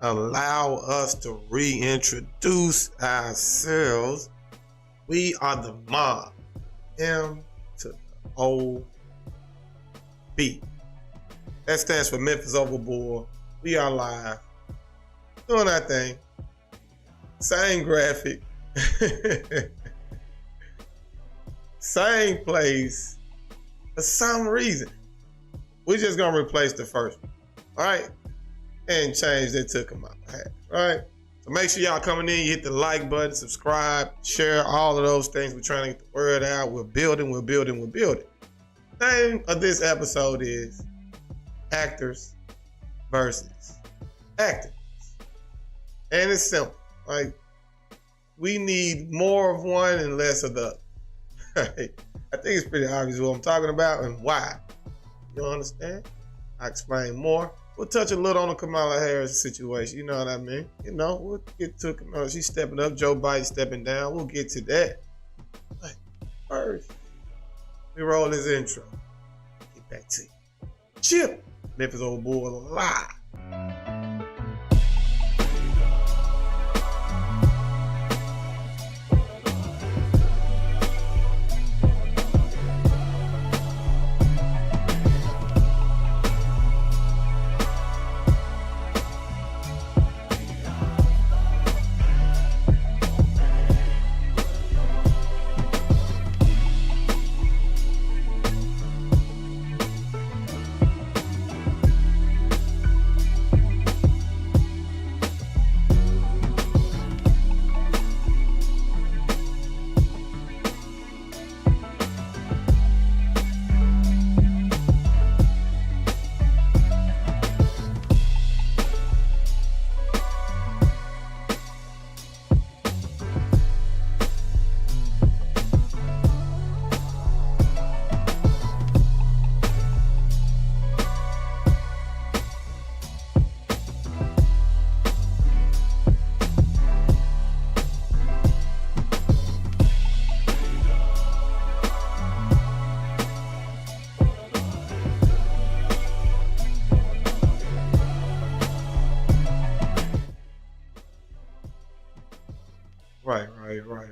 allow us to reintroduce ourselves. We are the mob. M to the O B. That stands for Memphis Over Bull. We are live, doing our thing. Same graphic, same place. For some reason, we're just gonna replace the first one, all right? And change that to come out, all right? So make sure y'all coming in, you hit the like button, subscribe, share, all of those things. We're trying to get the word out. We're building. Name of this episode is Actors versus Actors. And it's simple. Like, we need more of one and less of the other. Right? I think it's pretty obvious what I'm talking about and why. You understand? I'll explain more. We'll touch a little on the Kamala Harris situation. You know what I mean? You know, we'll get to Kamala. She's stepping up. Joe Biden stepping down. We'll get to that. But first, we roll this intro. Get back to you. Chip. Memphis Over Bull live.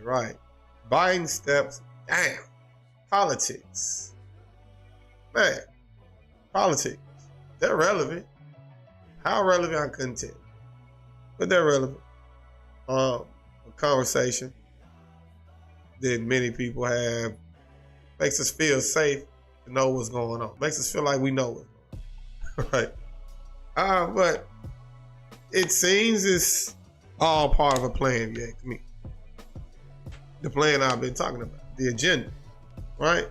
Right. Biden steps down. Politics. Man, politics. They're relevant. How relevant, I couldn't tell. But they're relevant. A conversation that many people have makes us feel safe to know what's going on. Makes us feel like we know what's going on. Right. But it seems it's all part of a plan, you ask me. The plan I've been talking about, the agenda, right?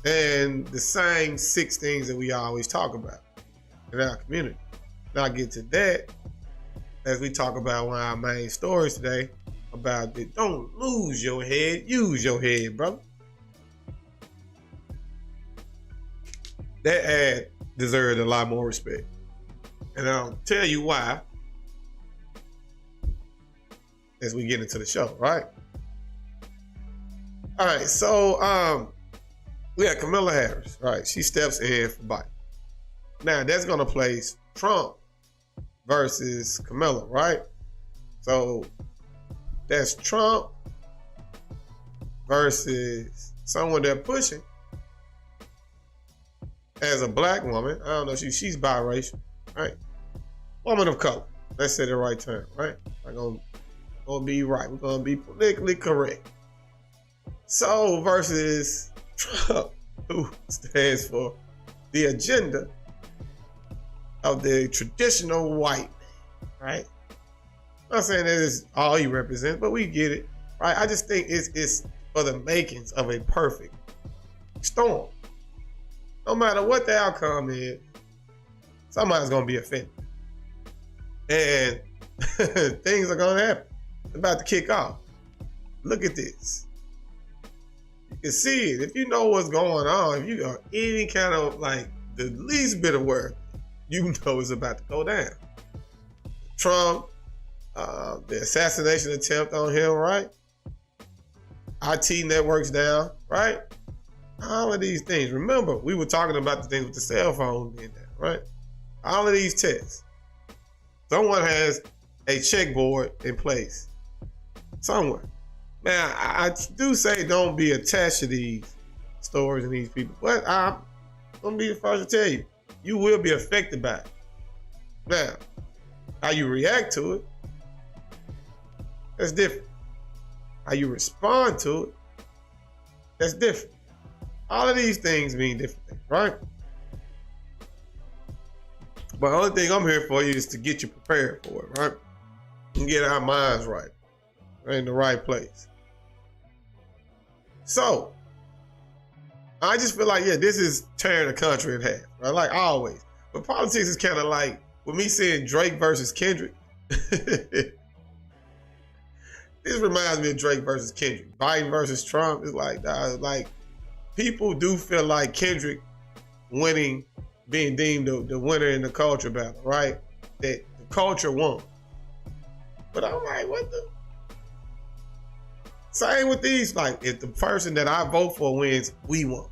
And the same 6 things that we always talk about in our community. Now I get to that as we talk about one of our main stories today about the don't lose your head, use your head, brother. That ad deserved a lot more respect. And I'll tell you why as we get into the show, right? All right, so we got Kamala Harris, right? She steps in for Biden. Now that's gonna place Trump versus Kamala, right? So that's Trump versus someone they're pushing as a black woman. I don't know, she's biracial, right? Woman of color. Let's say the right term, right? We're gonna be right. We're gonna be politically correct. So versus Trump, who stands for the agenda of the traditional white man, right? I'm not saying that is all he represents, but we get it, right? I just think it's for the makings of a perfect storm. No matter what the outcome is, somebody's gonna be offended. And things are gonna happen. It's about to kick off. Look at this. You can see it. If you know what's going on, if you are any kind of like the least bit of work, you know it's about to go down. Trump, the assassination attempt on him, right? IT networks down, right? All of these things. Remember, we were talking about the things with the cell phone being down, right? All of these tests. Someone has a checkboard in place somewhere. Now, I do say don't be attached to these stories and these people, but I'm gonna be the first to tell you, you will be affected by it. Now, how you react to it, that's different. How you respond to it, that's different. All of these things mean different things, right? But the only thing I'm here for you is to get you prepared for it, right? And get our minds right in the right place. So, I just feel like, yeah, this is tearing the country in half, right? Like always. But politics is kind of like, with me seeing Drake versus Kendrick, this reminds me of Drake versus Kendrick. Biden versus Trump is like people do feel like Kendrick winning, being deemed the winner in the culture battle, right? That the culture won. But I'm like, what the? Same with these, like, if the person that I vote for wins, we won.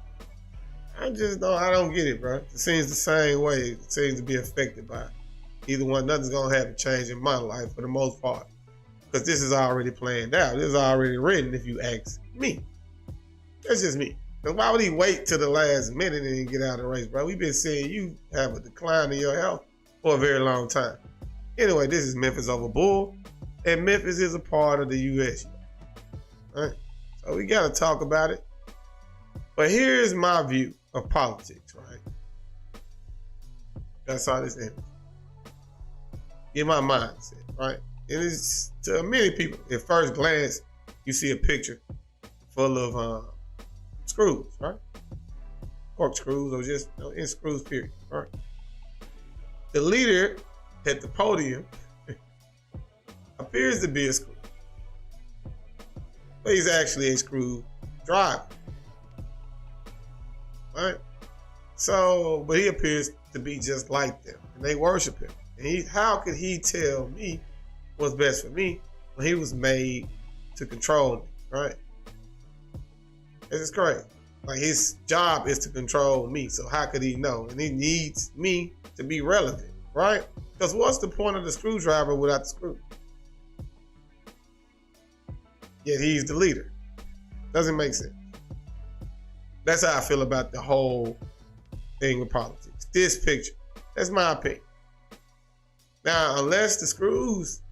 I don't get it, bro. It seems the same way. It seems to be affected by it. Either one, nothing's gonna have to change in my life for the most part. Because this is already planned out. This is already written if you ask me. That's just me. Because why would he wait till the last minute and get out of the race, bro? We've been seeing you have a decline in your health for a very long time. Anyway, this is Memphis Over Bull. And Memphis is a part of the U.S. Right? So we got to talk about it. But here's my view of politics, right? That's how this ends. In my mindset, right? It is to many people, at first glance, you see a picture full of screws, right? Cork screws or just in screws, period, right? The leader at the podium appears to be a screw. But he's actually a screw driver, right? So, but he appears to be just like them, and they worship him. And how could he tell me what's best for me when he was made to control me, right? This is crazy. Like, his job is to control me, so how could he know? And he needs me to be relevant, right? Because what's the point of the screwdriver without the screw? Yet he's the leader. Doesn't make sense. That's how I feel about the whole thing with politics. This picture, that's my opinion. Now, unless the screws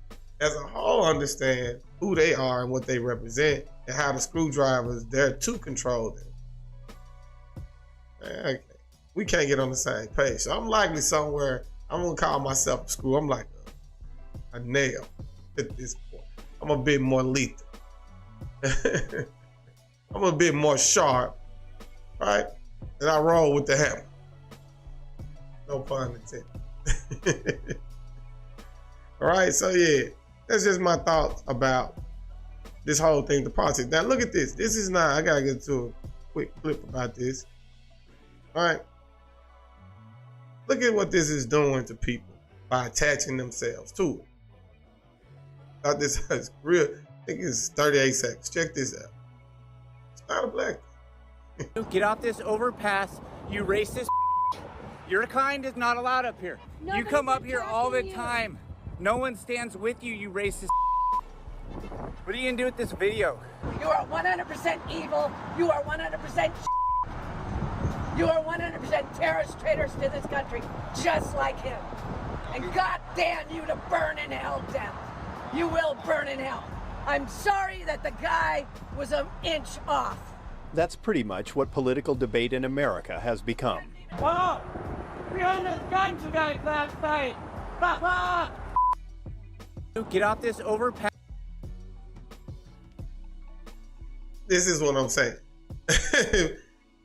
as a whole understand who they are and what they represent and how the screwdrivers there to control them, okay, we can't get on the same page. So I'm likely somewhere, I'm gonna call myself a screw. I'm like a nail at this point. I'm a bit more lethal. I'm a bit more sharp, right? And I roll with the hammer. No pun intended. All right, so yeah, that's just my thoughts about this whole thing, the politics. Now look at this. This is not, I gotta get to a quick clip about this. All right. Look at what this is doing to people by attaching themselves to it. Thought this was real. I think it's 38 seconds. Check this out. It's not a black thing. Get off this overpass, you racist. Your kind is not allowed up here. You come up here all the time. No one stands with you, you racist. What are you gonna do with this video? You are 100% evil. You are 100%. You are 100% terrorist traitors to this country, just like him. And God damn you to burn in hell, Death. You will burn in hell. I'm sorry that the guy was an inch off. That's pretty much what political debate in America has become. Oh, behind the guns, you guys, last night. Get off this overpass. This is what I'm saying.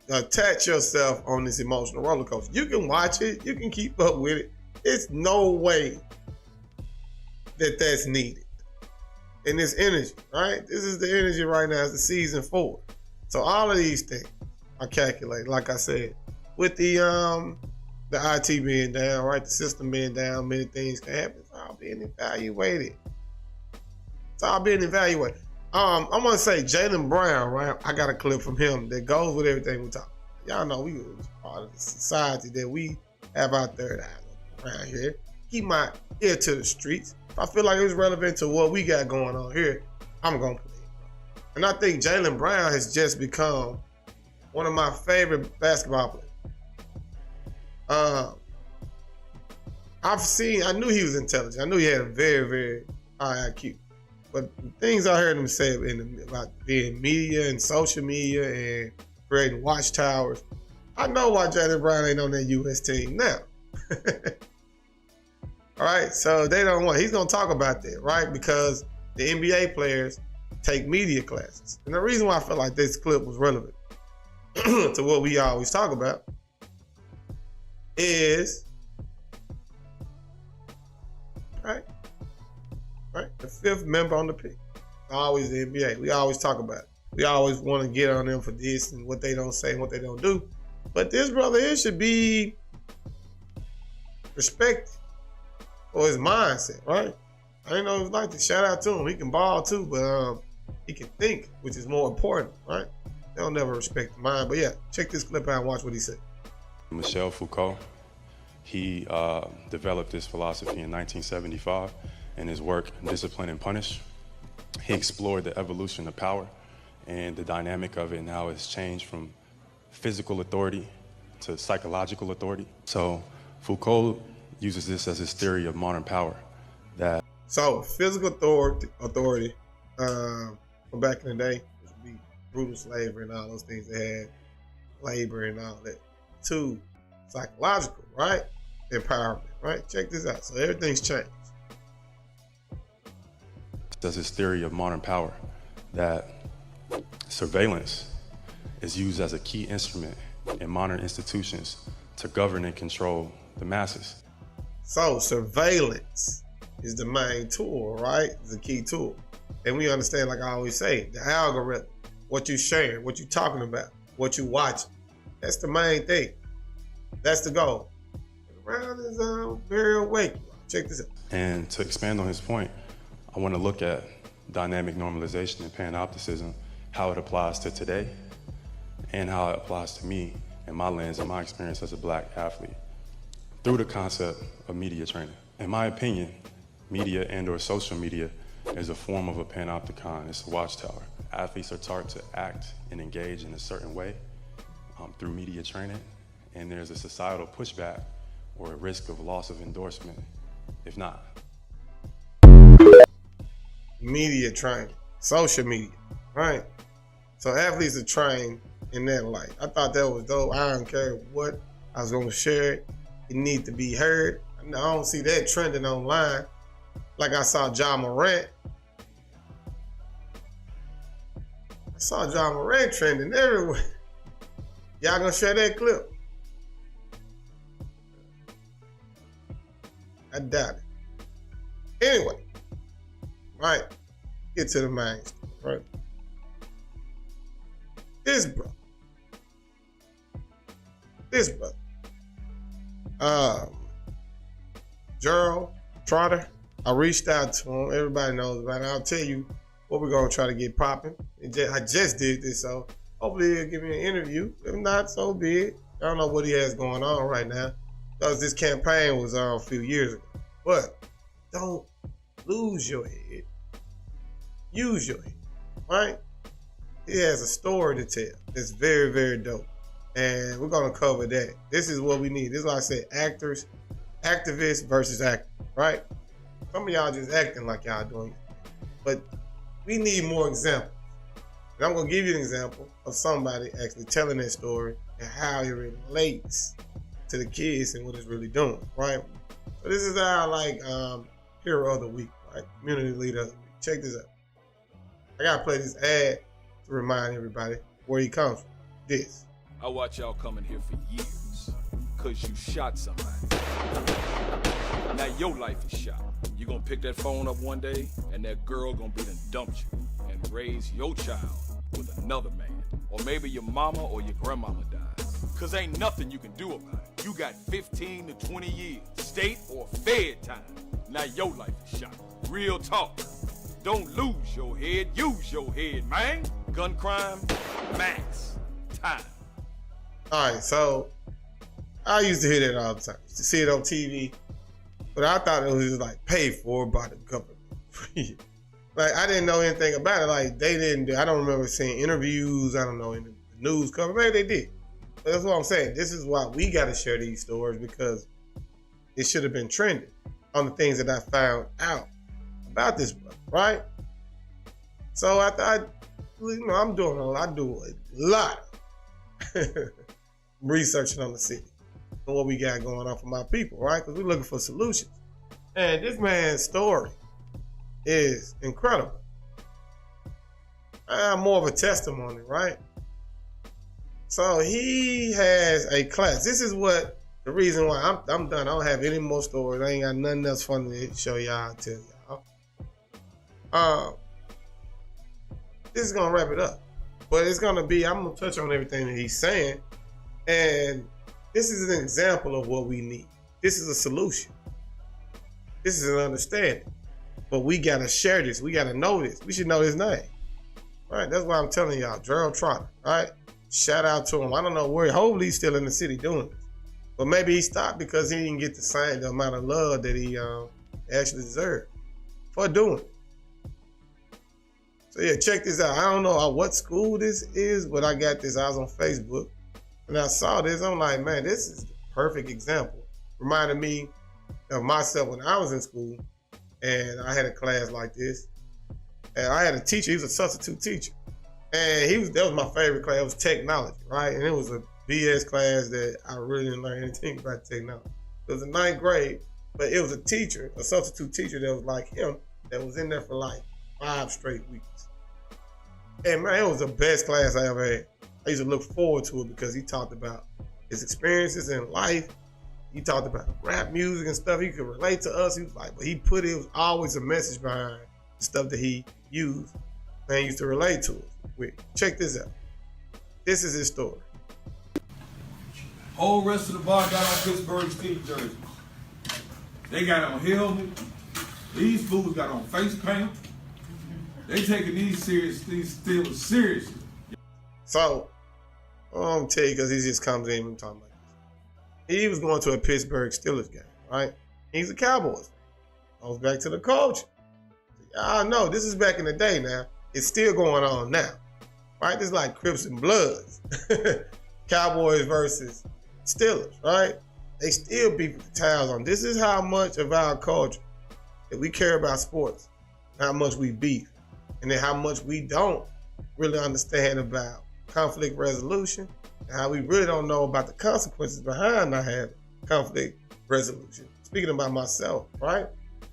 Attach yourself on this emotional roller coaster. You can watch it. You can keep up with it. It's no way that that's needed. And this energy, right? This is the energy right now. It's the season 4. So all of these things are calculated, like I said. With the IT being down, right? The system being down, many things can happen. It's all being evaluated. It's all being evaluated. I'm gonna say Jaylen Brown, right? I got a clip from him that goes with everything we talk about. Y'all know we was part of the society that we have out there around here. keep my ear to the streets. If I feel like it's relevant to what we got going on here, I'm gonna play it. And I think Jaylen Brown has just become one of my favorite basketball players. I knew he was intelligent. I knew he had a very, very high IQ. But the things I heard him say about being media and social media and creating watchtowers, I know why Jaylen Brown ain't on that U.S. team now. All right, so they don't want. He's gonna talk about that, right? Because the NBA players take media classes, and the reason why I felt like this clip was relevant to what we always talk about is right, the fifth member on the pick. Always the NBA. We always talk about it. We always want to get on them for this and what they don't say and what they don't do. But this brother here should be respected for his mindset, right? I didn't know it was like that. Shout out to him. He can ball too, but he can think, which is more important, right? They'll never respect the mind. But yeah, check this clip out and watch what he said. Michel Foucault, he developed this philosophy in 1975 in his work, Discipline and Punish. He explored the evolution of power and the dynamic of it and how it's changed from physical authority to psychological authority. So Foucault uses this as his theory of modern power. So physical authority from back in the day, which would be brutal slavery and all those things they had, labor and all that. To psychological, right? Empowerment, right? Check this out. So everything's changed. That's his theory of modern power, that surveillance is used as a key instrument in modern institutions to govern and control the masses. So surveillance is the main tool, right? It's the key tool. And we understand, like I always say, the algorithm, what you sharing, what you talking about, what you watching. That's the main thing. That's the goal. Brown is very awake. Check this out. And to expand on his point, I want to look at dynamic normalization and panopticism, how it applies to today and how it applies to me and my lens and my experience as a black athlete through the concept of media training. In my opinion, media and or social media is a form of a panopticon. It's a watchtower. Athletes are taught to act and engage in a certain way through media training, and there's a societal pushback or a risk of loss of endorsement, if not. Media training, social media, right? So athletes are trained in that light. I thought that was dope. I don't care what I was gonna share it. It needs to be heard. I don't see that trending online like I saw Ja Morant. I saw Ja Morant trending everywhere. Y'all gonna share that clip? I doubt it. Anyway, right, get to the main story, right? This brother, Gerald Trotter, I reached out to him. Everybody knows about it. I'll tell you what we're gonna try to get popping. I just did this, so hopefully he'll give me an interview. If not, so be it. I don't know what he has going on right now, because this campaign was a few years ago. But don't lose your head. Use your head, right? He has a story to tell. It's very, very dope. And we're gonna cover that. This is what we need. This is like I said, activists versus actors, right? Some of y'all just acting like y'all doing it. But we need more examples. And I'm gonna give you an example of somebody actually telling that story and how it relates to the kids and what it's really doing, right? So this is our hero of the week, right? Community leader of the week. Check this out. I gotta play this ad to remind everybody where he comes from. This. I watch y'all coming here for years, cause you shot somebody. Now your life is shot. You gonna pick that phone up one day, and that girl gonna be done dumped you and raise your child with another man. Or maybe your mama or your grandmama died. Cause ain't nothing you can do about it. You got 15 to 20 years, state or fed time. Now your life is shot. Real talk. Don't lose your head, use your head, man. Gun crime, max time. All right, so I used to hear that all the time. Used to see it on TV. But I thought it was just like paid for by the government. Like I didn't know anything about it. Like they didn't do, I don't remember seeing interviews. I don't know in the news cover. Maybe they did. But that's what I'm saying. This is why we got to share these stories, because it should have been trending on the things that I found out about this brother, right? So I thought, you know, I do a lot researching on the city and what we got going on for my people, right? Because we're looking for solutions. And this man's story is incredible. More of a testimony, right? So he has a class. This is what the reason why I'm done. I don't have any more stories. I ain't got nothing else funny to show y'all, tell y'all. This is gonna wrap it up. But it's gonna be, I'm gonna touch on everything that he's saying. And this is an example of what we need. This is a solution. This is an understanding. But we gotta share this. We gotta know this. We should know his name. Right? That's why I'm telling y'all, Gerald Trotter, right? Shout out to him. I don't know where, hopefully he's still in the city doing this. But maybe he stopped because he didn't get the amount of love that he actually deserved for doing it. So yeah, check this out. I don't know what school this is, but I got this. I was on Facebook and I saw this. I'm like, man, this is the perfect example. Reminded me of myself when I was in school and I had a class like this. And I had a teacher, he was a substitute teacher. And that was my favorite class. It was technology, right? And it was a BS class that I really didn't learn anything about technology. It was in 9th grade, but it was a teacher, a substitute teacher that was like him, that was in there for like 5 straight weeks. And man, it was the best class I ever had. I used to look forward to it because he talked about his experiences in life. He talked about rap music and stuff. He could relate to us. He was like, but it was always a message behind the stuff that he used and used to relate to it with. Check this out. This is his story. Whole rest of the bar got on Pittsburgh Steelers jerseys. They got on helmet. These fools got on face paint. They taking these Steelers seriously. So, I'm gonna tell you because he just comes in and talking about this. He was going to a Pittsburgh Steelers game, right? He's a Cowboys fan. Goes back to the coach. Y'all know this is back in the day now. It's still going on now, right? This is like Crips and Bloods. Cowboys versus Steelers, right? They still beat the towels on. This is how much of our culture that we care about sports, how much we beef, and then how much we don't really understand about conflict resolution, and how we really don't know about the consequences behind not having conflict resolution. Speaking about myself, right?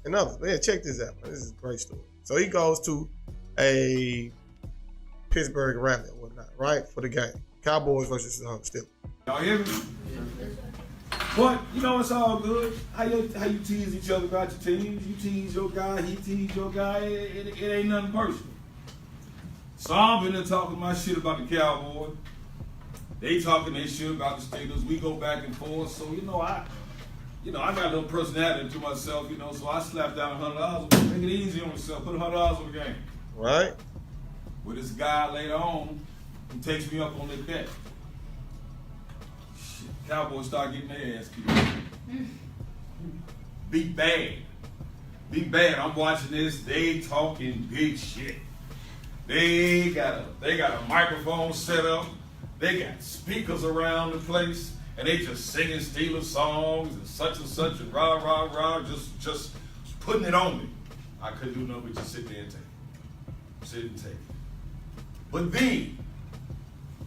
And others. But yeah, check this out, man. This is a great story. So he goes to a Pittsburgh rally or whatnot, right? For the game. Cowboys versus Steelers. Y'all hear me? But, you know, it's all good. How you tease each other about your teams. You tease your guy, he tease your guy. It ain't nothing personal. So I'm in there talking my shit about the Cowboys. They talking their shit about the Steelers. We go back and forth. So, I got a little personality to myself, so I slapped down $100. Make it easy on myself. Put $100 on the game. Right. With this guy later on who takes me up on that bet. Shit, Cowboys start getting their ass kicked. Be bad. I'm watching this. They talking big shit. They got a microphone set up. They got speakers around the place. And they just singing Steelers songs and such and rah, rah, rah, just putting it on me. I couldn't do nothing but just sit there and take it. Sit and take it. But then,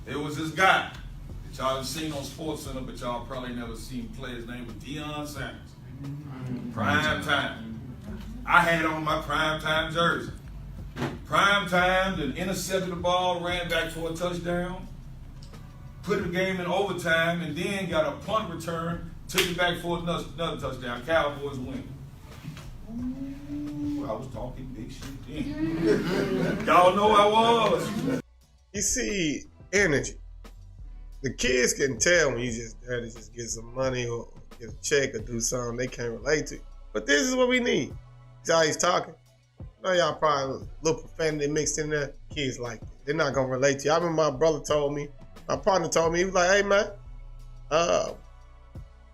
there was this guy that y'all have seen on SportsCenter, but y'all probably never seen play. His name was Deion Sanders. Prime time. I had on my prime time jersey. Prime time, then intercepted the ball, ran back for a touchdown. Put the game in overtime, and then got a punt return, took it back for another touchdown. Cowboys win. Ooh, I was talking big shit then. Y'all know I was. You see, energy. The kids can tell when you just there to just get some money or get a check or do something they can't relate to. But this is what we need. See how he's talking? I know y'all probably a little profanity mixed in there. Kids like that. They're not going to relate to you. I remember my brother told me, my partner told me, he was like, hey, man,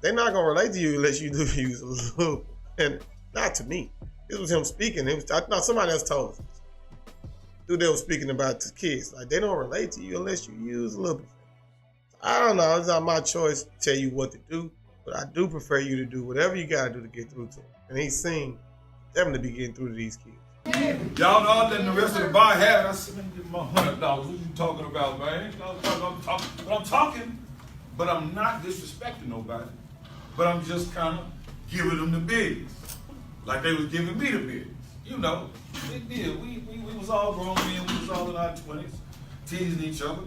they're not going to relate to you unless you do use a little And not to me. This was him speaking. No, somebody else told us. Dude, they were speaking about the kids. Like, they don't relate to you unless you use a little bit. I don't know. It's not my choice to tell you what to do, but I do prefer you to do whatever you got to do to get through to them. And he's seen them to be getting through to these kids. Y'all know letting the rest of the bar have it. I said, let me get my $100. What you talking about, man? I'm talking, but I'm not disrespecting nobody. But I'm just kind of giving them the business. Like they was giving me the business. You know, big deal. We was all grown men. We was all in our 20s, teasing each other.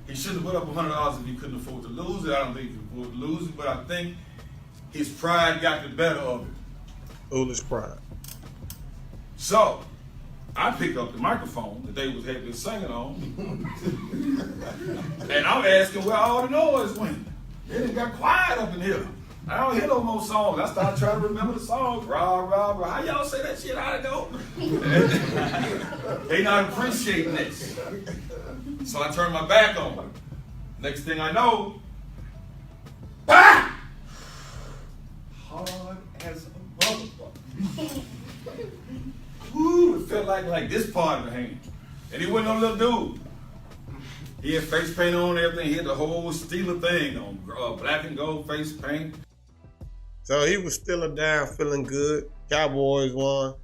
He shouldn't have put up $100 if he couldn't afford to lose it. I don't think he could afford to lose it, but I think his pride got the better of it. Foolish pride. So, I picked up the microphone that they had been singing on, and I'm asking where all the noise went. It got quiet up in here. I don't hear no more songs. I started trying to remember the songs. Rah, rah, rah. How y'all say that shit? How'd it go? They not appreciating this. So I turned my back on them. Next thing I know, bah! Hard as a motherfucker. Woo, it felt like this part of the hand. And he wasn't no little dude. He had face paint on and everything. He had the whole Steeler thing on, black and gold face paint. So he was still down, feeling good. Cowboys won.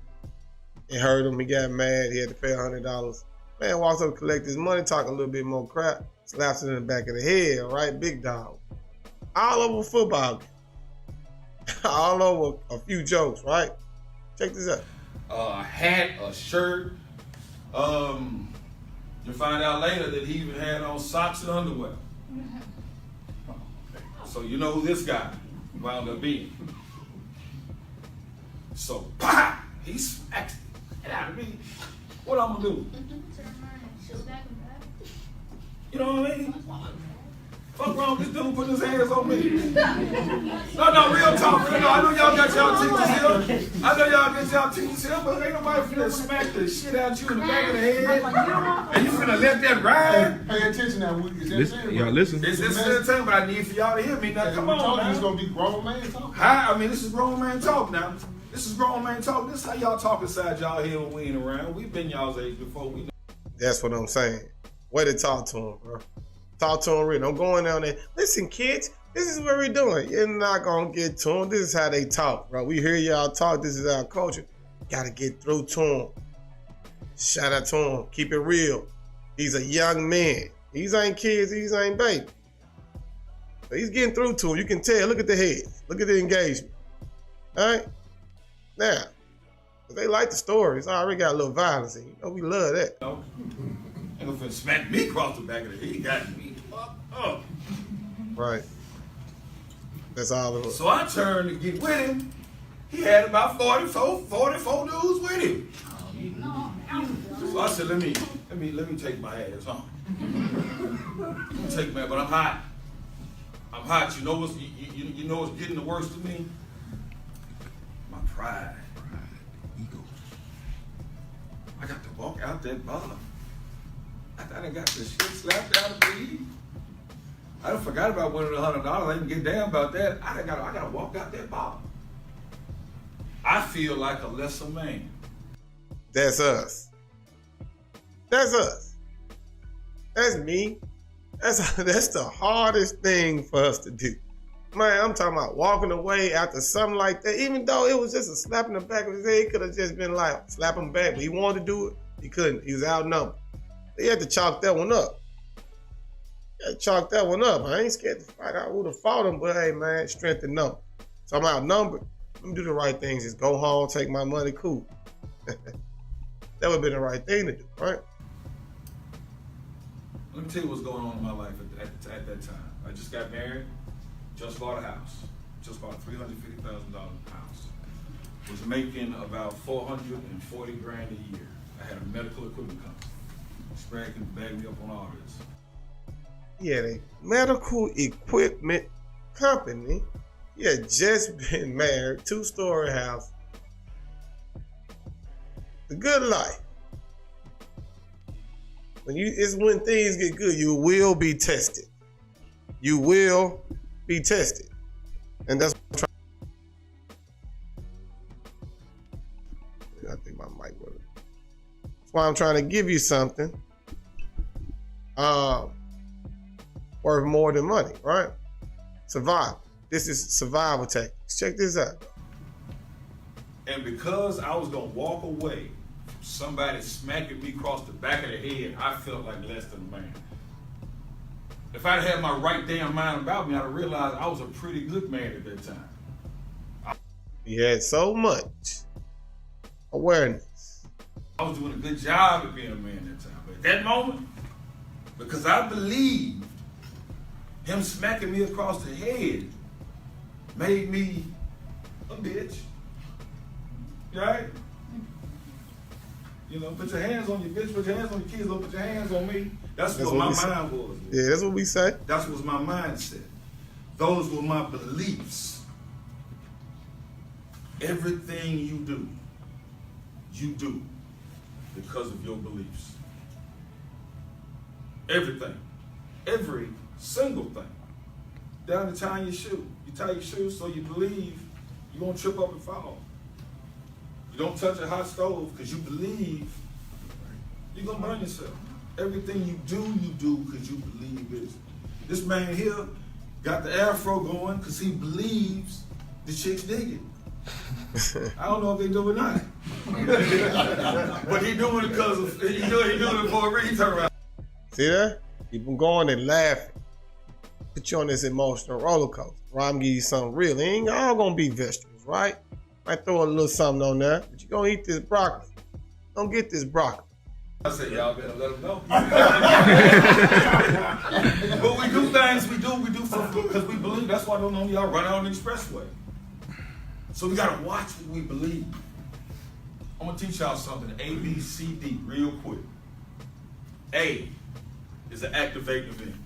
It hurt him. He got mad. He had to pay $100. Man walks up to collect his money, talk a little bit more crap, slaps it in the back of the head, right? Big dog. All over football game. All over a few jokes, right? Check this out. A hat, a shirt. You find out later that he even had on socks and underwear. So you know who this guy wound up being. So, bah! He smacks it out of me. What I'm gonna do? You know what I mean? Fuck wrong with this dude putting his hands on me? No, real talk. I know y'all got y'all teachers here. But ain't nobody finna smack the shit out you in the back of the head. And you finna let that ride? Pay attention now. Y'all listen. It's entertainment, but I need for y'all to hear me. Now, come on, man. It's gonna be grown man talk. I mean, this is grown man talk now. This is grown man talk. This is how y'all talk inside y'all head when we ain't around. We've been y'all's age before. We know. That's what I'm saying. Way to talk to him, bro. Talk to him real. Don't go in down there. Listen, kids, this is what we're doing. You're not gonna get to them. This is how they talk, bro. We hear y'all talk. This is our culture. Gotta get through to him. Shout out to him. Keep it real. He's a young man. These ain't kids. These ain't babies. So he's getting through to him. You can tell. Look at the heads. Look at the engagement. All right? Now, they like the story. It's already got a little violence in it. You know, we love that. No. Ain't gonna finna smack me across the back of the head. He got me fucked up. Right. That's all it was. So I turned to get with him. He had about 44 dudes with him. So I said, let me take my ass home. But I'm hot. I'm hot. You know what's getting the worst of me? My pride. Ego. I got to walk out that bar. I done got the shit slapped out of me. I done forgot about winning $100. I didn't give a damn about that. I gotta walk out that bar. I feel like a lesser man. That's us. That's us. That's me. That's the hardest thing for us to do. Man, I'm talking about walking away after something like that. Even though it was just a slap in the back of his head, he could have just been like, slap him back. But he wanted to do it. He couldn't. He was outnumbered. He had to chalk that one up. I ain't scared to fight. I would have fought him, but hey, man, strength in numbers. So I'm outnumbered. Let me do the right things. Just go home, take my money, cool. That would have been the right thing to do, right? Let me tell you what's going on in my life at that time. I just got married, just bought a house, just bought a $350,000 house. Was making about $440 grand a year. I had a medical equipment company. Sprague can bag me up on all this. He had a medical equipment company. He had just been married, 2-story house. The good life. It's when things get good, you will be tested. You will be tested. And that's what I'm why I'm trying to give you something worth more than money, right? Survival. This is survival tactics. Check this out. And because I was gonna walk away from somebody smacking me across the back of the head, I felt like less than a man. If I'd had my right damn mind about me, I'd have realized I was a pretty good man at that time. He had so much awareness. I was doing a good job at being a man at that time. But at that moment, because I believed him smacking me across the head made me a bitch. Right? You know, put your hands on your bitch, put your hands on your kids, don't put your hands on me. That's what my mind was. Yeah, that's what we say. That was my mindset. Those were my beliefs. Everything you do because of your beliefs. Everything. Every single thing. Down to tying your shoe. You tie your shoe so you believe you won't trip up and fall. You don't touch a hot stove because you believe you're going to burn yourself. Everything you do because you believe it. This man here got the afro going because he believes the chicks dig it. I don't know if they do or not. But he doing it because he doing it for a reason. Turn around. See that? Keep them going and laughing. Put you on this emotional roller coaster. Right? I'm gonna give you something real. It ain't all gonna be vegetables, right? Might throw a little something on there, but you gonna eat this broccoli. Don't get this broccoli. I said, y'all better let them know. But we do things we do because we believe. That's why I don't know y'all run out on the expressway. So we gotta watch what we believe. I'm gonna teach y'all something, A, B, C, D, real quick. A is an activating event.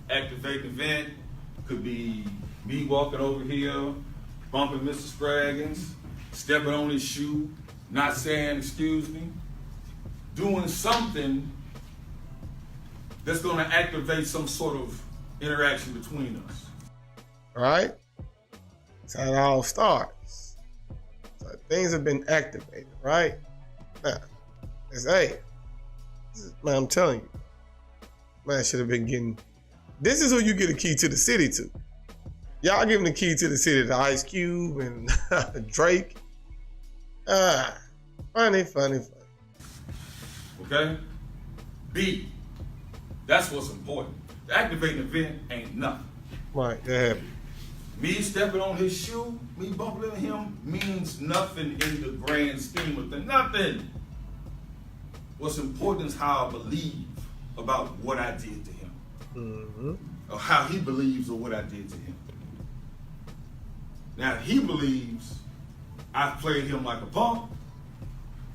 Activating event could be me walking over here, bumping Mr. Spraggins, stepping on his shoe, not saying excuse me, doing something that's gonna activate some sort of interaction between us. All right? That's how it all starts. So things have been activated, right? Now, it's man, I'm telling you, man should have been getting. This is who you get a key to the city to. Y'all giving the key to the city to Ice Cube and Drake. Funny. Okay? B, that's what's important. The activating event ain't nothing. Right, that happened. Me stepping on his shoe, me bumping into him means nothing in the grand scheme of things. Nothing. What's important is how I believe about what I did to him. Mm-hmm. Or how he believes of what I did to him. Now, if he believes I played him like a punk,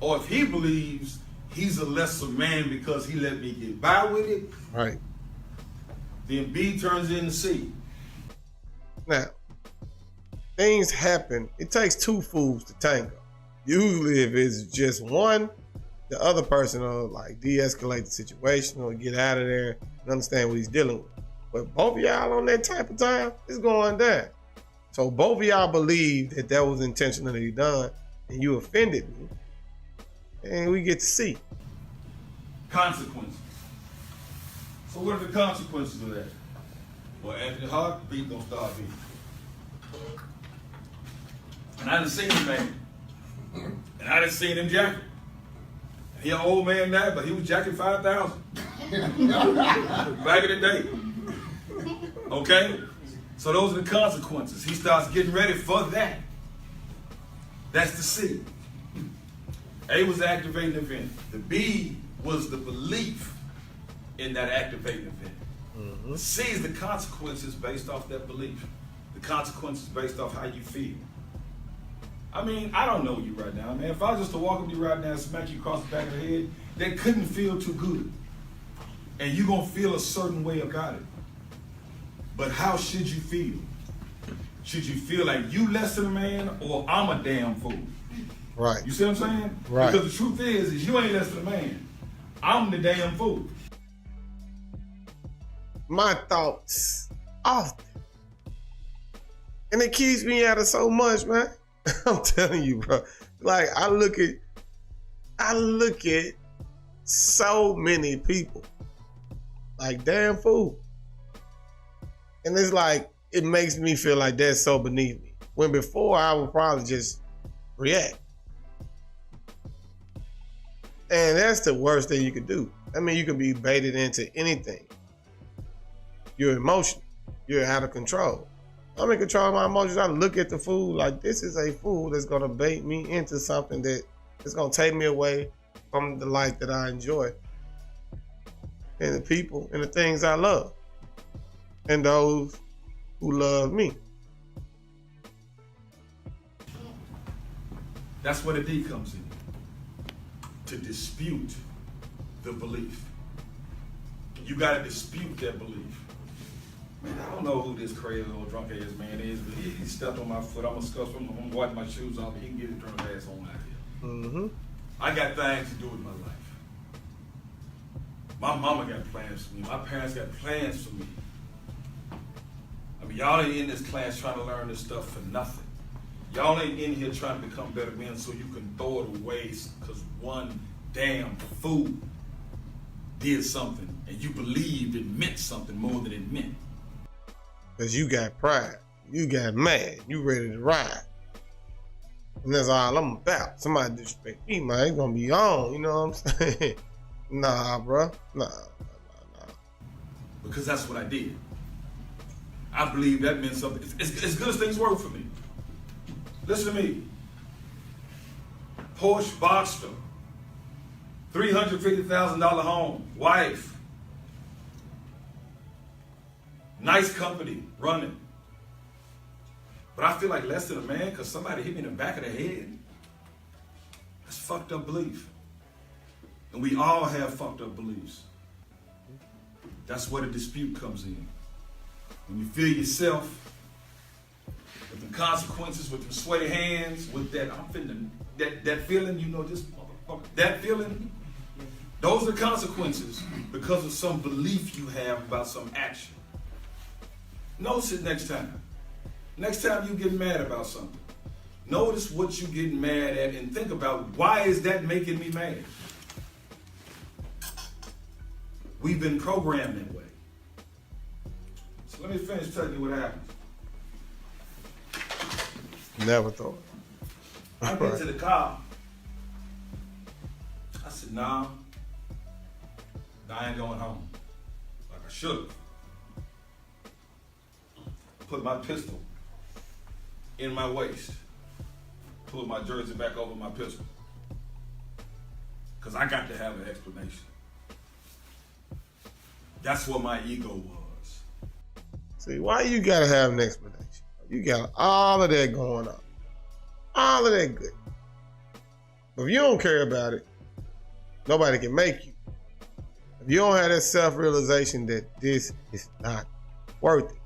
or if he believes he's a lesser man because he let me get by with it, right, then B turns into C. Now, things happen. It takes two fools to tango. Usually, if it's just one, the other person will like de-escalate the situation or get out of there and understand what he's dealing with. But both of y'all on that type of time, it's going down. So both of y'all believe that was intentionally done and you offended me. And we get to see. Consequences. So what are the consequences of that? Well, Anthony Hart, beat gonna start beating. And I done seen him, man. And I done seen him jacket. He an old man now, but he was jacking 5,000. Back in the day. Okay? So those are the consequences. He starts getting ready for that. That's the C. A was the activating event. The B was the belief in that activating event. Mm-hmm. The C is the consequences based off that belief. The consequences based off how you feel. I mean, I don't know you right now, man. If I was just to walk up to you right now and smack you across the back of the head, that couldn't feel too good. And you're going to feel a certain way about it. But how should you feel? Should you feel like you less than a man or I'm a damn fool? Right. You see what I'm saying? Right. Because the truth is you ain't less than a man. I'm the damn fool. My thoughts often. And it keeps me out of so much, man. I'm telling you, bro. Like, I look at I look at so many people like damn fool. And it's like, it makes me feel like that's so beneath me. When before I would probably just react. And that's the worst thing you could do. I mean, you can be baited into anything. You're emotional. You're out of control. I'm in control of my emotions. I look at the food like this is a food that's gonna bait me into something that is gonna take me away from the life that I enjoy. And the people and the things I love. And those who love me. That's where the D comes in. To dispute the belief. You gotta dispute that belief. Man, I don't know who this crazy old drunk ass man is, but he stepped on my foot. I'm gonna wipe my shoes off. He can get his drunk ass on out here. Mm-hmm. I got things to do with my life. My mama got plans for me. My parents got plans for me. I mean, y'all ain't in this class trying to learn this stuff for nothing. Y'all ain't in here trying to become better men so you can throw it away because one damn fool did something and you believed it meant something more than it meant. Because you got pride. You got mad. You ready to ride. And that's all I'm about. Somebody disrespect me, man. It's going to be on. You know what I'm saying? Nah, bro. Nah. Because that's what I did. I believe that meant something. As good as things were for me. Listen to me. Porsche Boxster, $350,000 home, wife, nice company, running. But I feel like less than a man because somebody hit me in the back of the head. That's fucked up belief. And we all have fucked up beliefs. That's where the dispute comes in. When you feel yourself with the consequences, with the sweaty hands, with that, I'm finna, that feeling, you know, just motherfucker, that feeling, those are consequences because of some belief you have about some action. Notice it next time. Next time you get mad about something, notice what you get mad at and think about why is that making me mad? We've been programmed that way. So let me finish telling you what happened. Never thought. I get to the car. I said, nah, I ain't going home. Like I should have. Put my pistol in my waist. Pulled my jersey back over my pistol. Because I got to have an explanation. That's what my ego was. See, why you gotta have an explanation? You got all of that going on. All of that good. But if you don't care about it, nobody can make you. If you don't have that self-realization that this is not worth it.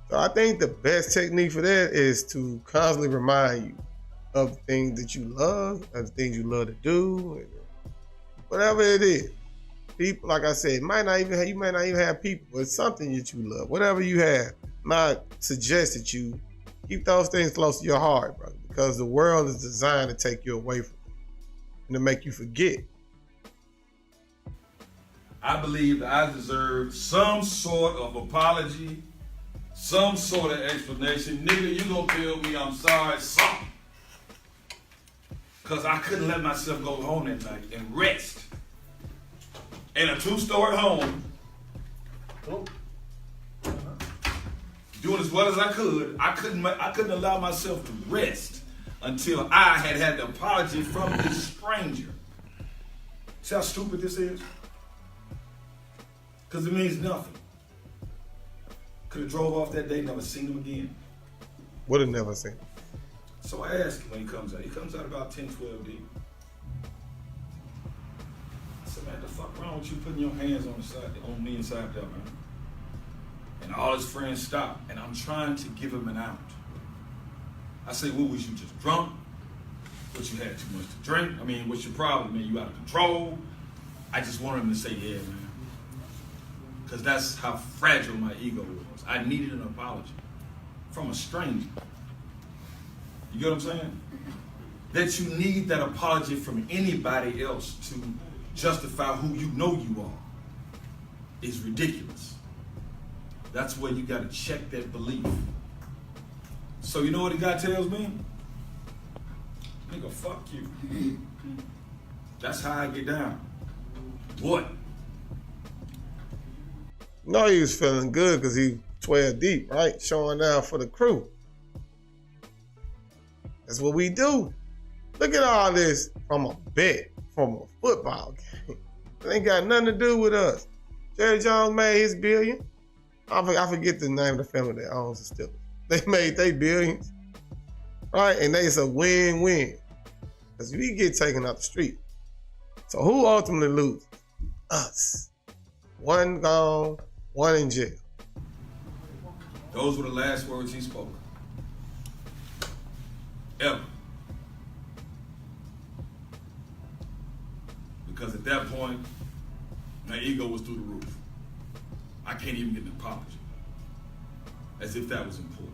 So I think the best technique for that is to constantly remind you of the things that you love, of the things you love to do, and whatever it is. People, like I said, you might not even have people, but it's something that you love. Whatever you have, not suggest that you keep those things close to your heart, brother, because the world is designed to take you away from it and to make you forget. I believe that I deserve some sort of apology, some sort of explanation. Nigga, you gonna tell me I'm sorry, something. Because I couldn't let myself go home that night and rest. In a 2-story home, doing as well as I could, I couldn't allow myself to rest until I had the apology from this stranger. See how stupid this is? Because it means nothing. Could have drove off that day, never seen him again. Would have never seen him. So I asked him when he comes out. He comes out about 10, 12 deep. I said, man, the fuck wrong with you putting your hands on me inside there, man? And all his friends stopped, and I'm trying to give him an out. I say, what, was you just drunk? What, you had too much to drink? I mean, what's your problem, man? You out of control? I just wanted him to say, yeah, man. Because that's how fragile my ego was. I needed an apology from a stranger. You get what I'm saying? that you need that apology from anybody else to justify who you know you are is ridiculous. That's where you gotta check that belief. So you know what the guy tells me? Nigga, fuck you. That's how I get down. What? No, he was feeling good because he 12 deep, right? Showing down for the crew. That's what we do. Look at all this from a bet, from a football game. It ain't got nothing to do with us. Jerry Jones made his billion. I forget the name of the family that owns the Steelers. They made their billions, right? And it's a win-win. Because we get taken out the street. So who ultimately loses? Us. One gone, one in jail. Those were the last words he spoke. Ever. Because at that point, my ego was through the roof. I can't even get an apology. As if that was important.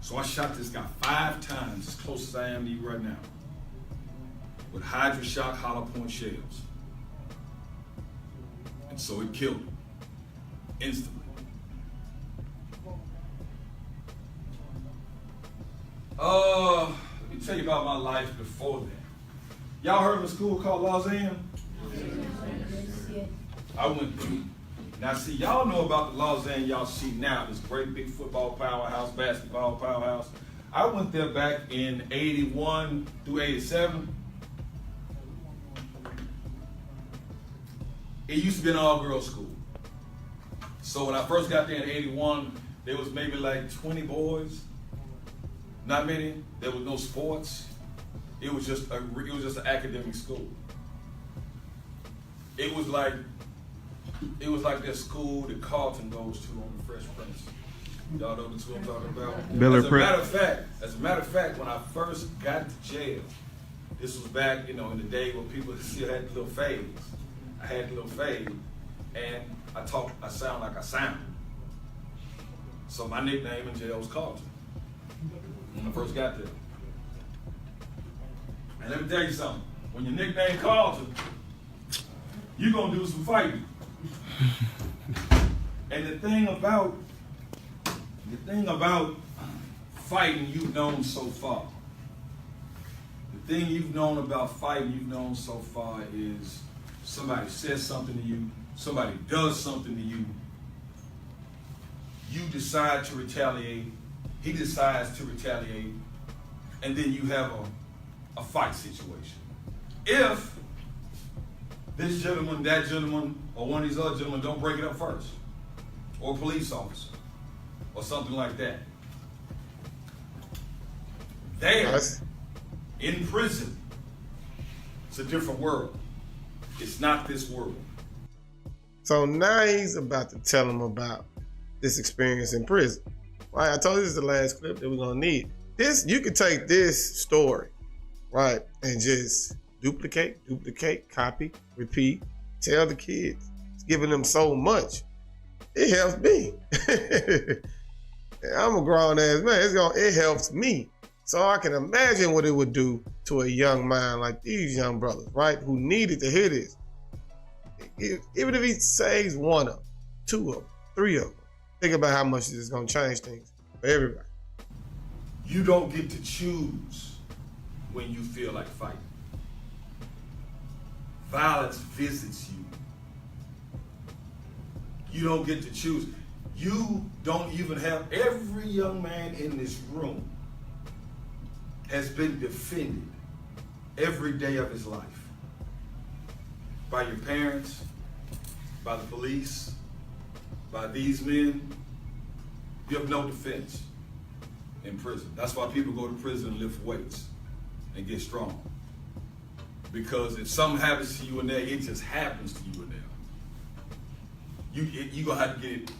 So I shot this guy 5 times, as close as I am to you right now, with Hydra Shock hollow point shells. And so it killed him instantly. Let me tell you about my life before that. Y'all heard of a school called Lausanne? I went through. Now see, y'all know about the Lausanne y'all see now, this great big football powerhouse, basketball powerhouse. I went there back in 81 through 87. It used to be an all-girls school. So when I first got there in 81, there was maybe like 20 boys. Not many. There was no sports. It was just an academic school. It was like that school that Carlton goes to on the Fresh Prince. Y'all know the school I'm talking about? As a matter of fact, when I first got to jail, this was back, in the day when people still had little fades. I had a little fade, and I sound like I sound. So my nickname in jail was Carlton when I first got there. And let me tell you something, when your nickname Carlton, you're gonna do some fighting. And the thing about fighting you've known so far, the thing you've known about fighting you've known so far is somebody says something to you, somebody does something to you, you decide to retaliate, he decides to retaliate, and then you have a fight situation. If this gentleman, that gentleman, or one of these other gentlemen don't break it up first, or a police officer, or something like that. There, in prison, it's a different world. It's not this world. So now he's about to tell him about this experience in prison. Right? I told you this is the last clip that we're gonna need. This, you could take this story, right, and just duplicate, copy, repeat, tell the kids. It's giving them so much. It helps me. I'm a grown ass man. It helps me. So I can imagine what it would do to a young mind like these young brothers, right, who needed to hear this. Even if he saves one of them, 2 of them, 3 of them, think about how much this is going to change things for everybody. You don't get to choose when you feel like fighting. Violence visits you. You don't get to choose. You don't even have, every young man in this room has been defended every day of his life. By your parents, by the police, by these men. You have no defense in prison. That's why people go to prison and lift weights and get strong. Because if something happens to you in there, it just happens to you in there. You're gonna have to get it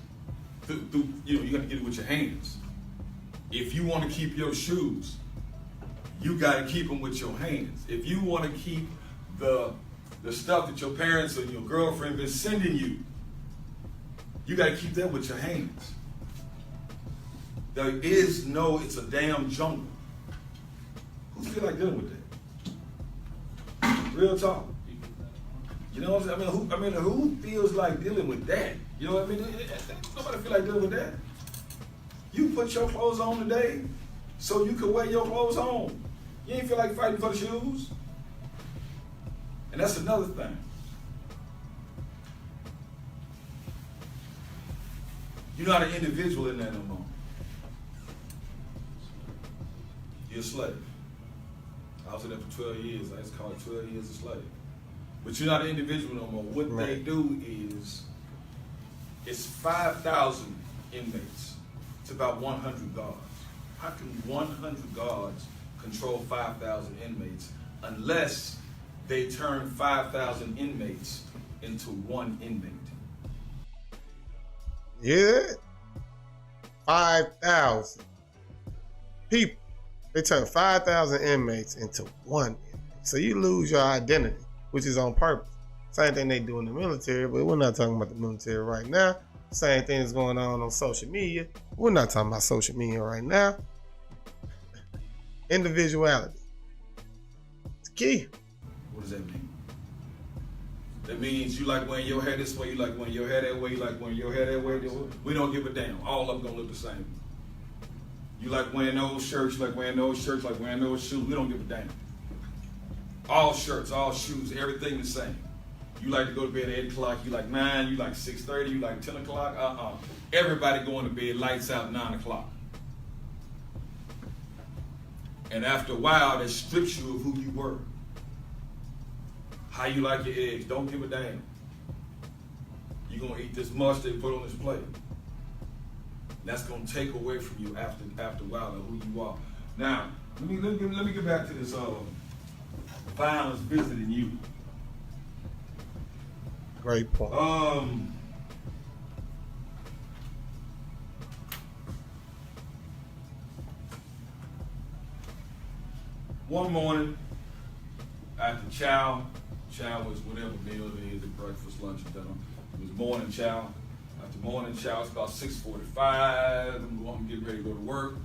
through, you have to get it with your hands. If you want to keep your shoes, you gotta keep them with your hands. If you want to keep the stuff that your parents or your girlfriend been sending you, you gotta keep that with your hands. There is no, it's a damn jungle. Who feel like dealing with that? Real talk. You know what I'm saying? Who feels like dealing with that? You know what I mean? Nobody feel like dealing with that. You put your clothes on today so you can wear your clothes home. You ain't feel like fighting for the shoes. And that's another thing. You're not an individual in that no more. You're a slave. I was in there for 12 years. I just call it 12 years a slave. But you're not an individual no more. What they do is, it's 5,000 inmates. It's about 100 guards. How can 100 guards control 5,000 inmates unless they turn 5,000 inmates into one inmate? Yeah. 5,000 people. They turn 5,000 inmates into one inmate. So you lose your identity, which is on purpose. Same thing they do in the military, but we're not talking about the military right now. Same thing is going on social media. We're not talking about social media right now. Individuality. It's key. What does that mean? That means you like wearing your hair this way, you like wearing your hair that way, you like wearing your hair that way. We don't give a damn. All of them gonna look the same. You like wearing those shirts, you like wearing those shirts, like wearing those shoes. We don't give a damn. All shirts, all shoes, everything the same. You like to go to bed at 8 o'clock, you like 9, you like 6:30, you like 10 o'clock. Everybody going to bed, lights out, 9 o'clock. And after a while, that strips you of who you were. How you like your eggs, don't give a damn. You're gonna eat this mush they put on this plate. That's gonna take away from you after a while of who you are. Now, let me get back to this violence visiting you. Great point. One morning, after chow was whatever meal it is, breakfast, lunch, and dinner. It was morning chow. After morning chow, it's about 6:45. I'm getting ready to go to work.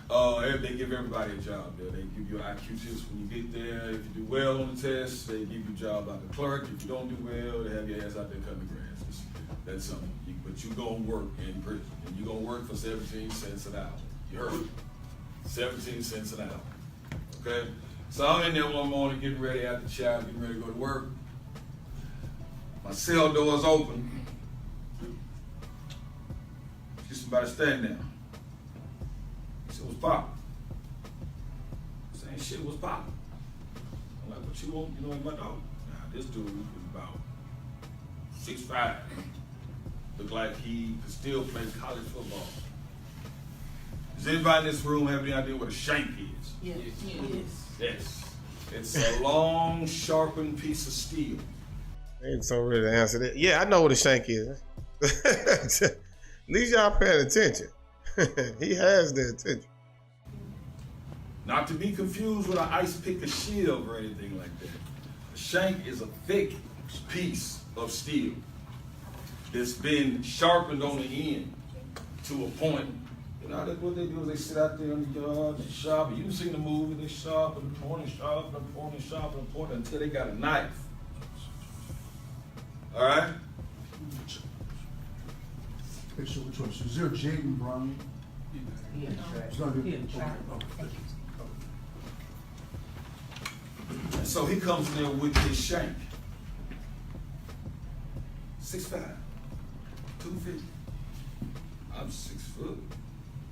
They give everybody a job there. They give you an IQ test when you get there. If you do well on the test, they give you a job out the clerk. If you don't do well, they have your ass out there cutting the grass. That's something. But you gonna work in prison, and you gonna work for 17 cents an hour. You heard me? 17 cents an hour. Okay? So I'm in there one morning getting ready after chow, getting ready to go to work. My cell door's open. See somebody standing there. He said, what's poppin'? Saying shit, what's poppin'? I'm like, what you want? You know, I'm like, oh, nah, this dude was about 6'5". Looked like he could still play college football. Does anybody in this room have any idea what a shank is? Yes. Yes. It's a long, sharpened piece of steel. I ain't so ready to answer that. Yeah, I know what a shank is. At least y'all paying attention. He has the attention. Not to be confused with an ice pick or shield or anything like that. A shank is a thick piece of steel that's been sharpened on the end to a point. You know, that's what they do is they sit out there in the yard and sharpen. You've seen the movie, they sharpen, point and sharpen, point and sharpen, point until they got a knife. All right? Picture which one? So is there Jaden Brown? It's not good. And so he comes in there with his shank. 6'5", 250. I'm 6 foot,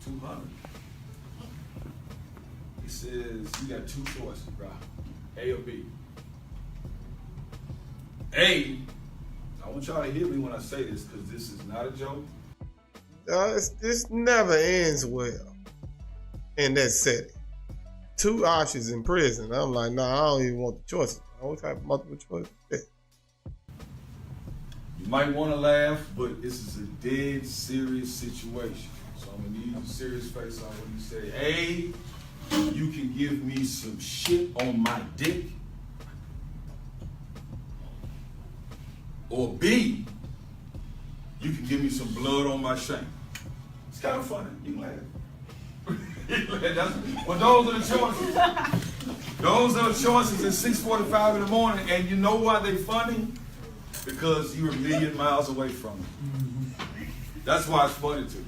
200. He says, you got two choices, bro. A or B. A, I want y'all to hear me when I say this, because this is not a joke. This never ends well in that setting. 2 options in prison. I'm like, nah, I don't even want the choices. I always have multiple choices. Yeah. You might want to laugh, but this is a dead serious situation. So I'm going to need a serious face on when you say, A, you can give me some shit on my dick. Or B, you can give me some blood on my shank. It's kind of funny. You can laugh. But those are the choices. Those are the choices at 6:45 in the morning, and you know why they funny? Because you're a million miles away from them. That's why it's funny to you.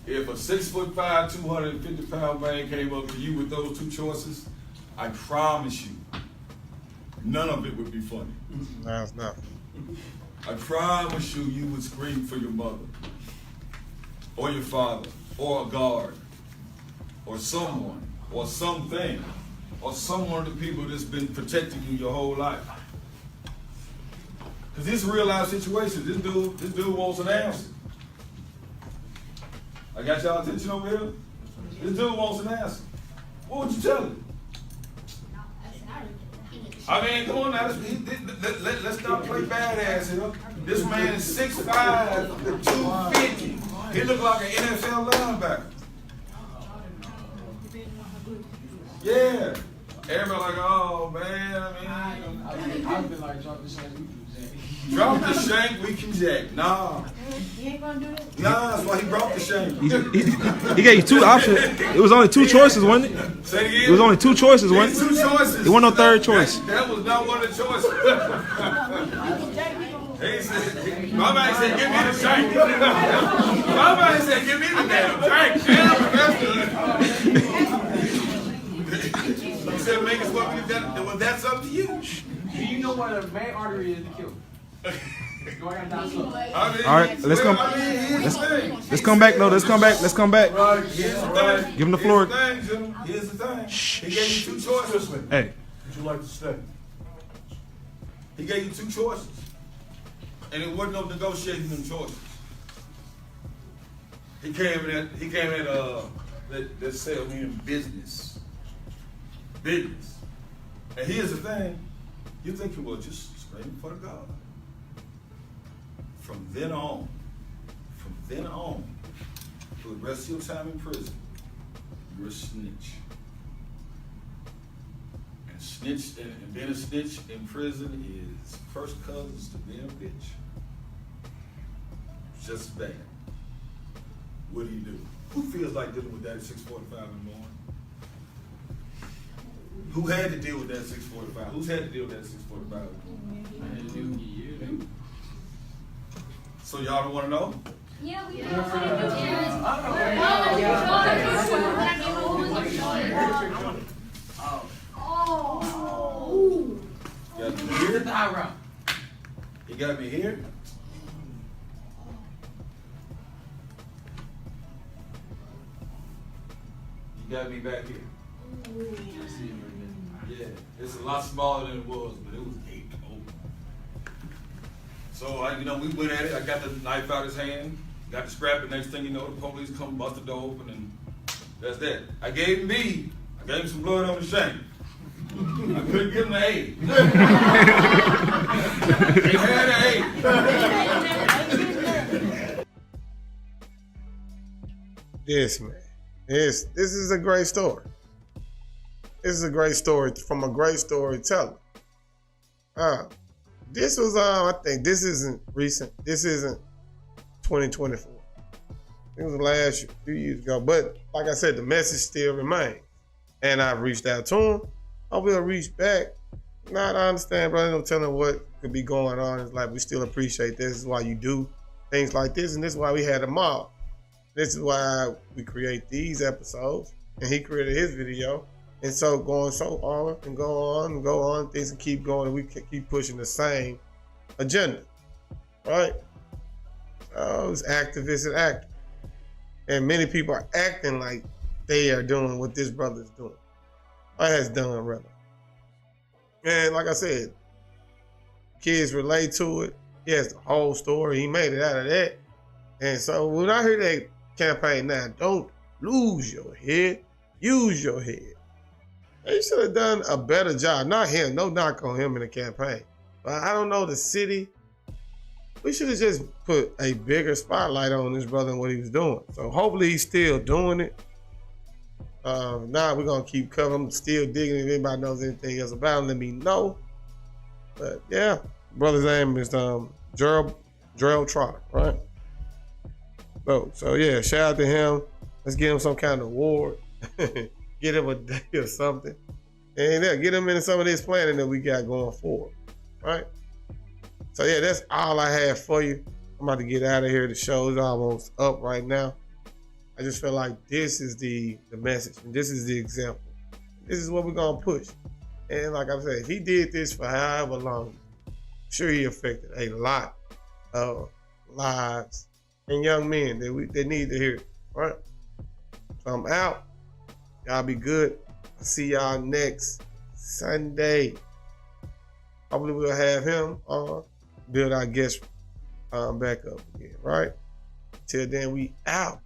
If a 6'5", 250-pound man came up to you with those two choices, I promise you, none of it would be funny. No, it's not. I promise you, you would scream for your mother, or your father, or a guard, or someone, or something, or someone of the people that's been protecting you your whole life. Because this is a real life situation. This dude wants an answer. I got y'all attention over here? This dude wants an answer. What would you tell him? I mean, come on now. Let's not play badass here. This man is 6'5", 250. He look like an NFL linebacker. Yeah. Everybody like, oh man, I've been like, drop the shank, we can jack. Drop the shank, we can jack. Nah. You ain't gonna do that? Nah, that's why he brought the shank. He gave you two options. It was only two choices, wasn't it? Say it again. It was only two choices, wasn't it? Two choices. It wasn't no third choice. That was not one of the choices. He said, my man said, give me the shank. My man said, give me the damn shank. He said, make us what we done. Well, that's up to you. Do you know what a main artery is to kill? All right, let's come back though. Let's come back. Right, here's the thing. Give him the floor. Here's the thing. He gave you two choices. Hey. Would you like to stay? He gave you two choices. And it wasn't no negotiating them choices. He came in that sell me in business. Business. And here's the thing. You think you were just screaming for the God. From then on, for the rest of your time in prison, you're a snitch. And being a snitch in prison is first cousins to being a bitch. It's just bad. What do you do? Who feels like dealing with that at 6:45 in the morning? Who had to deal with that at 6:45? Who's had to deal with that at 6:45 in the morning? So y'all don't want to know? Yeah, we don't want to do Got me here. He got me here. He got me back here. Yeah, it's a lot smaller than it was, but it was 8 open. So we went at it. I got the knife out of his hand, got the scrap. The next thing you know, the police come bust the door open, and that's that. I gave him some blood on the shank. I couldn't give him the 8. He had an 8. Yes, man. This is a great story. This is a great story from a great storyteller. This was, I think this isn't recent. This isn't 2024. It was last year, a few years ago. But like I said, the message still remains. And I've reached out to him. I will reach back. Not I understand, brother. No telling what could be going on. It's like we still appreciate this. This is why you do things like this, and this is why we had a mob. This is why we create these episodes. And he created his video. And so going so on and go on and go on, things can keep going, and we can keep pushing the same agenda, right? Oh, it's activists and actors. And many people are acting like they are doing what this brother is doing. Or has done, rather. And like I said, kids relate to it. He has the whole story. He made it out of that. And so when I hear that campaign now, don't lose your head, use your head. They should have done a better job. Not him, no knock on him in the campaign. But I don't know, the city, we should have just put a bigger spotlight on this brother and what he was doing. So hopefully he's still doing it. Now we're gonna keep covering. I'm still digging. If anybody knows anything else about him, let me know. But yeah, brother's name is Gerald Trotter, right? So yeah, shout out to him. Let's give him some kind of award. get him a day or something. And yeah, get him into some of this planning that we got going forward, right? So yeah, that's all I have for you. I'm about to get out of here. The show is almost up right now. I just feel like this is the message, and this is the example. This is what we're gonna push. And like I said, he did this for however long. I'm sure he affected a lot of lives and young men that need to hear it, right? So I'm out. Y'all be good. I'll see y'all next Sunday. Hopefully we'll have him build our guest back up again, right? Till then, we out.